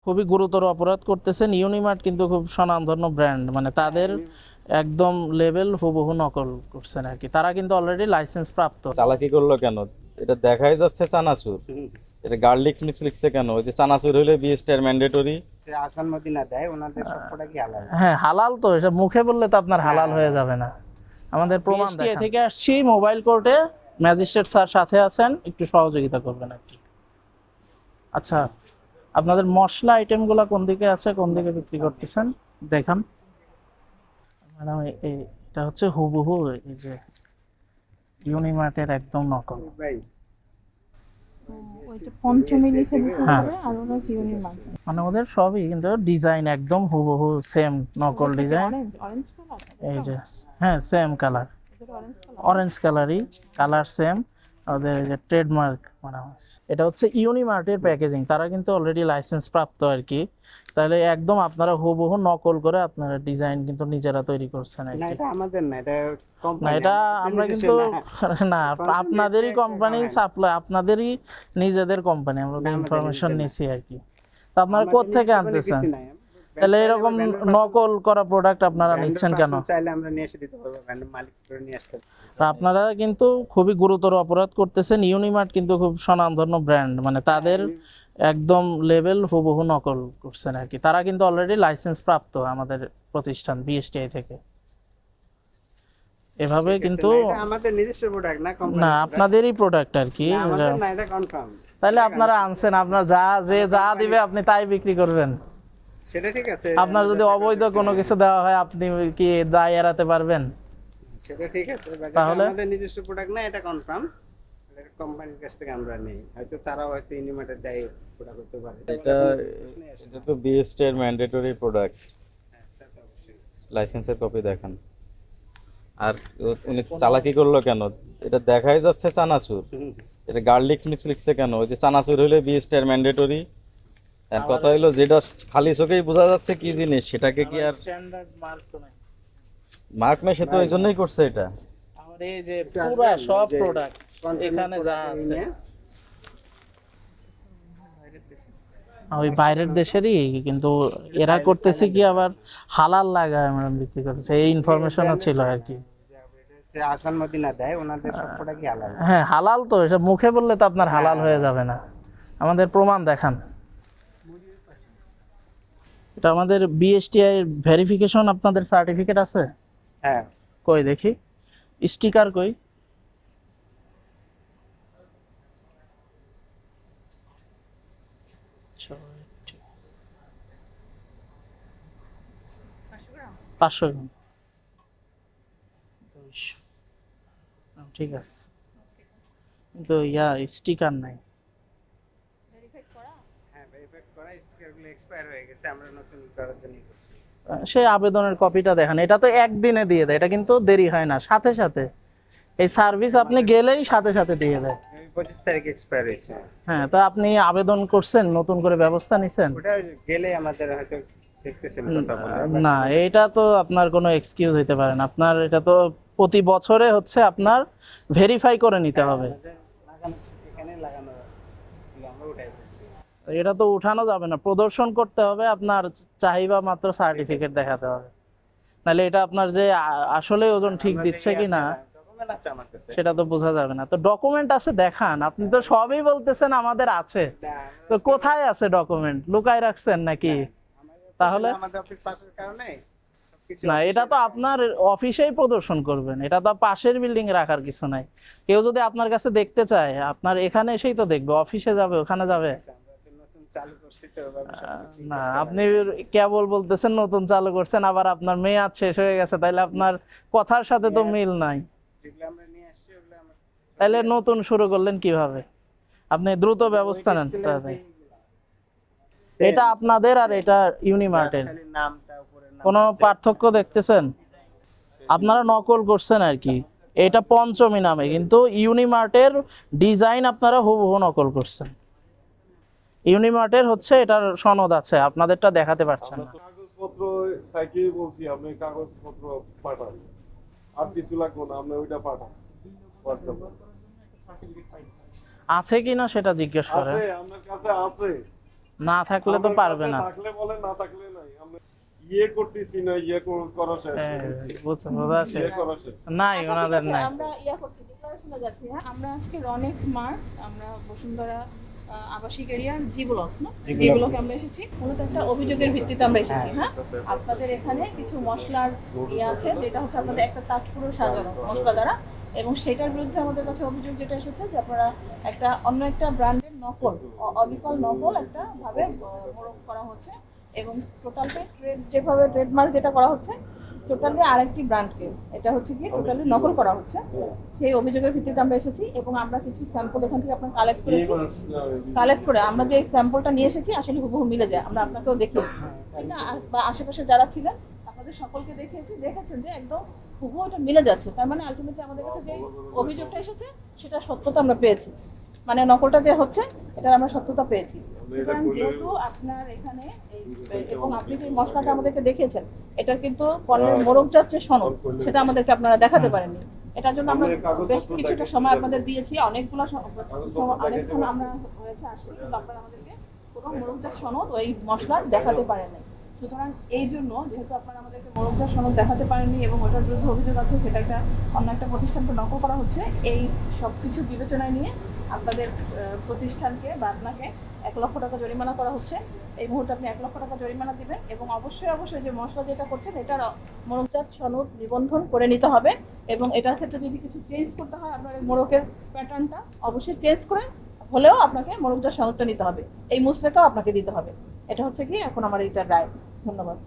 খুবই গুরুতর অপরাধ করতেছেন। ইউনিমার্ট কিন্তু খুব স্বনামধন্য ব্র্যান্ড, মানে তাদের একদম লেভেল হুবহু নকল করছেন আর কি। তারা কিন্তু অলরেডি লাইসেন্স প্রাপ্ত। চালাকি করলো কেন? এটা দেখাই যাচ্ছে চানাচুর। এটা গার্লিক্স মিক্স লিখছে কেন? ওই যে চানাচুর হলে বিএসটিআর ম্যান্ডেটরি। যে আসান মদিনা দেয় ওনাদের সব প্রোডাক্টই হালাল। হ্যাঁ হালাল, তো এটা মুখে বললে তো আপনার হালাল হয়ে যাবে না। আমাদের প্রমাণ BSTA থেকে আসছি মোবাইল কোর্টে, ম্যাজিস্ট্রেট স্যার সাথে আছেন, একটু সহযোগিতা করবেন আর কি। আচ্ছা, আপনাদের মশলা আইটেমগুলো কোন দিকে আছে, কোন দিকে বিক্রি করতেছেন দেখান ম্যাডাম। এটা হচ্ছে হুবহু এই যে ইউনিমার্টের একদম নকল। ভাই ওইটা পঞ্চমী লিখে দিছে হ্যাঁ। উপরে, আর ওরা ইউনির মার্ক। মানে ওদের সবই কিন্তু ডিজাইন একদম হুবহু সেম নকল ডিজাইন। অরেঞ্জ কালার, এই যে হ্যাঁ same colour, orange colour. Orange কালারই, কালার সেম। ওদের এই যে ট্রেডমার্ক মানে হচ্ছে এটা হচ্ছে ইউনিমার্টের প্যাকেজিং, তারা কিন্তু অলরেডি লাইসেন্স প্রাপ্ত আর কি। তাহলে একদম আপনারা হুবহু নকল করে আপনারা ডিজাইন কিন্তু নিজেরা তৈরি করছেন আর না, কি। এটা আমাদের না, এটা না কোম্পানি। এটা আমরা কিন্তু না, আপনাদেরই কোম্পানি সাপ্লাই, আপনাদেরই নিজেদের কোম্পানি, আমরা তো ইনফরমেশন নিছি আর কি। তো আপনারা কোত্থেকে আনতেছেন? তাহলে এরকম নকল করা প্রোডাক্ট আপনারা নিচ্ছেন কেন? চাইলে আমরা নিয়ে এসে দিতে পারবো, ব্র্যান্ডের মালিক করে নিয়ে আসতে পারবো। আর আপনারা কিন্তু খুবই গুরুতর অপরাধ করতেছেন। ইউনিমার্ট কিন্তু খুব স্বনামধন্য ব্র্যান্ড, মানে তাদের একদম লেভেল হুবহু নকল করছেন আর কি। তারা কিন্তু অলরেডি লাইসেন্স প্রাপ্ত আমাদের প্রতিষ্ঠান বিএসটিআই থেকে। এভাবে কিন্তু এটা আমাদের নিজস্ব প্রোডাক্ট না, কোম্পানি না, আপনাদেরই প্রোডাক্ট আর কি। আমাদের না, এটা কনফার্ম। তাহলে আপনারা আনছেন, আপনার যা দিবে আপনি তাই বিক্রি করবেন। সেটা ঠিক আছে, আপনার যদি অবৈধ কোনো কিছু দেওয়া হয় আপনি কি দায় এড়াতে পারবেন? সেটা ঠিক আছে, বাট তাহলে? আমাদের নিজস্ব প্রোডাক্ট না, এটা কনফার্ম। এটা কোম্পানির কাছ থেকে আমরা নেই, হয়তো তারাও হয়তো ইউনিমার্টের দেয় প্রোডাক্ট করতে পারে। এটা তো বিএসটিআর ম্যান্ডেটরি প্রোডাক্ট। লাইসেন্সের কপি দেখান। আর উনি চালাকি করলো কেন? এটা দেখাই যাচ্ছে চানাচুর। এটা গার্লিক্স মিক্স লিখছে কেন? ওই যে চানাচুর হলে বিএসটিআর ম্যান্ডেটরি। আর কথা হলো যেটা খালি চোখেই বোঝা যাচ্ছে কি জিনিস, সেটাকে কি আর স্ট্যান্ডার্ড মার্ক তো নাই। মার্ক নেই? সে তো ওই জন্যই করছে এটা। আমার এই যে পুরা সব প্রোডাক্ট এখানে যা আছে ওই বাইরের দেশেরই, কিন্তু এরা করতেছে কি আবার হালাল লাগায় ম্যাডাম বিক্রি করতেছে, এই ইনফরমেশনও ছিল আর কি। যে আসান মদিনা দেয় ওনাদের সব প্রোডাক্টই হালাল। হ্যাঁ হালাল, তো এটা মুখে বললে তো আপনার হালাল হয়ে যাবে না। আমাদের প্রমাণ দেখান। এটা আমাদের বিএসটিআই ভেরিফিকেশন, আপনাদের সার্টিফিকেট আছে? হ্যাঁ, কই দেখি, স্টিকার কই? ছয়টি। 500 গ্রাম। 200। ঠিক আছে, কিন্তু স্টিকার নাই। হ্যাঁ, ভেরিফাইড করা, স্টিকারগুলো এক্সপায়ার হয়ে গেছে, আমরা নতুন করার জন্য করছি। সেই আবেদনের কপিটা দেখান। এটা তো একদিনে দিয়ে দেয়, এটা কিন্তু দেরি হয় না, সাথে সাথে এই সার্ভিস আপনি গেলেই সাথে সাথে দিয়ে দেয়। 25 তারিখ এক্সপায়ার হয়েছে। হ্যাঁ, তো আপনি আবেদন করছেন, নতুন করে ব্যবস্থা নিছেন? ওটা গেলে আমাদের হয়তো দেখতেছেন কথা বলে। না, এটা তো আপনার কোনো এক্সকিউজ হইতে পারে না। আপনার এটা তো প্রতি বছরে হচ্ছে আপনার ভেরিফাই করে নিতে হবে। লাগানো এখানে লাগানো ছিল, আমরা উঠাই ফেলছি। এটা তো উঠানো যাবে না, প্রদর্শন করতে হবে, আপনার চাহিদা মাত্র সার্টিফিকেট দেখাতে হবে। নাহলে এটা আপনার যে আসলে ওজন ঠিক দিচ্ছে কি না ডকুমেন্ট আছে আমার কাছে। সেটা তো বোঝা যাবে না। তো ডকুমেন্ট আছে দেখান। আপনি তো সবই বলতেছেন আমাদের আছে, তো কোথায় আছে ডকুমেন্ট? লুকায় রাখছেন নাকি? তাহলে আমাদের অফিস পাশের কারণে সবকিছু না, এটা তো আপনার অফিসেই প্রদর্শন করবেন, এটা তো পাশের বিল্ডিং এ রাখার কিছু নাই। কেউ যদি আপনার কাছে দেখতে চায় আপনার এখানে এসেই তো দেখবে, অফিসে যাবে, ওখানে যাবে? আমরা তো নতুন চালু করছি তো এভাবে সবকিছু না, আপনি কেবল বলতেছেন নতুন চালু করছেন, আবার আপনার মেয়াদ শেষ হয়ে গেছে, তাইলে আপনার কথার সাথে তো মিল নাই। যেগুলো আমরা নিয়ে আসছি ওগুলো আমরা তাইলে নতুন শুরু করলেন কিভাবে? আপনি দ্রুত ব্যবস্থা নেন তাড়াতাড়ি। এটা আপনাদের আর এটা ইউনিমার্টের খালি নামটা উপরে নাম কোনো পার্থক্য দেখতেছেন? আপনারা নকল করছেন আর কি। এটা পঞ্চমী নামে, কিন্তু ইউনিমার্টের ডিজাইন আপনারা হুবহু নকল করছেন। ইউনিমার্টের হচ্ছে এটার সনদ আছে, আপনাদেরটা দেখাতে পারছেন না। কাগজপত্র চাইতে বলছি, আপনি কাগজপত্র পাঠান, আর কিছু লাগবে না, আপনি ওইটা পাঠান হোয়াটসঅ্যাপে। আছে কিনা সেটা জিজ্ঞেস করেন। আছে, আপনার কাছে আছে, না থাকলে তো আমার পারবে কাছে না। থাকলে বলে, না থাকলে নাই। আমরা ইয়ে করতেছি না, ইয়ে করা শেষ হ্যাঁ, করেছি। বোঝা শেষ। ইয়ে করা শেষ। নাই, আচ্ছা, ঠিক ওনাদের আছে, নাই। আমরা ইয়া করছি, ডিক্লারেশনে যাচ্ছি। হ্যাঁ, আমরা আজকে রনেক স্মার্ট, আমরা বসুন্ধরা আবাসিক এরিয়া জি ব্লক না, জি ব্লকে আমরা এসেছি। মূলত একটা অভিযোগের ভিত্তিতে আমরা এসেছি। হ্যাঁ, আপনাদের এখানে কিছু মশলার ইয়ে আছে, যেটা হচ্ছে আপনাদের একটা তাজপুরো সাজানো মশলা দ্বারা, এবং সেটার বিরুদ্ধে আমাদের কাছে অভিযোগ যেটা এসেছে যে আপনারা একটা অন্য একটা ব্র্যান্ডের নকল, অবিকল নকল একটা ভাবে মোড়ক করা হচ্ছে, এবং টোটালটাই ট্রেড, যেভাবে ট্রেডমার্ক যেটা করা হচ্ছে টোটালি আরেকটি ব্র্যান্ডকে, এটা হচ্ছে কি টোটালি নকল করা হচ্ছে। সেই অভিযোগের ভিত্তিতে আমরা এসেছি এবং আমরা কিছু স্যাম্পল এখান থেকে আপনার কালেক্ট করেছি। কালেক্ট করে আমরা যে স্যাম্পলটা নিয়ে এসেছি আসলে হুবহু মিলে যায়। আমরা আপনাকেও দেখিয়েছি, ঠিক না, বা আশেপাশে যারা ছিলেন আপনাদের সকলকে দেখিয়েছি, দেখেছেন যে একদম হুবহু এটা মিলে যাচ্ছে। তার মানে আলটিমেটলি আমাদের কাছে যে অভিযোগটা এসেছে সেটা সত্যতা আমরা পেয়েছি, মানে নকলটা যে হচ্ছে এটার আমরা সত্যতা পেয়েছি। সুতরাং যেহেতু আপনার এখানে এবং আপনি যে মশলাটা আমাদেরকে দেখিয়েছেন এটার কিন্তু পণ্যের মোড়কজাত যে সনদ সেটা আমাদেরকে আপনারা দেখাতে পারেননি। এটার জন্য আমরা বেশ কিছুটা সময় আপনাদের দিয়েছি, অনেকক্ষণ আমরা হয়েছে আসছি, কিন্তু আপনারা আমাদেরকে কোনো মোড়কজাত সনদ ওই মশলার দেখাতে পারেননি। সুতরাং এই জন্য যেহেতু আপনারা আমাদেরকে মোড়কজাত সনদ দেখাতে পারেননি এবং ওটার বিরুদ্ধে অভিযোগ আছে, সেটা একটা অন্য একটা প্রতিষ্ঠানকে নকল করা হচ্ছে, এই সব কিছু বিবেচনায় নিয়ে আপনাদের প্রতিষ্ঠানকে বা আপনাকে 1 লক্ষ টাকা জরিমানা করা হচ্ছে। এই মুহূর্তে আপনি 1 লক্ষ টাকা জরিমানা দিবেন এবং অবশ্যই যে মশলা যেটা করছেন এটার মোড়কজাত সনদ নিবন্ধন করে নিতে হবে, এবং এটার ক্ষেত্রে যদি কিছু চেঞ্জ করতে হয় আপনার এই মোড়কের প্যাটার্নটা অবশ্যই চেঞ্জ করে হলেও আপনাকে মোড়কজাত সনদটা নিতে হবে, এই মুসলেটাও আপনাকে দিতে হবে। এটা হচ্ছে কি এখন আমার এইটার রায়। ধন্যবাদ।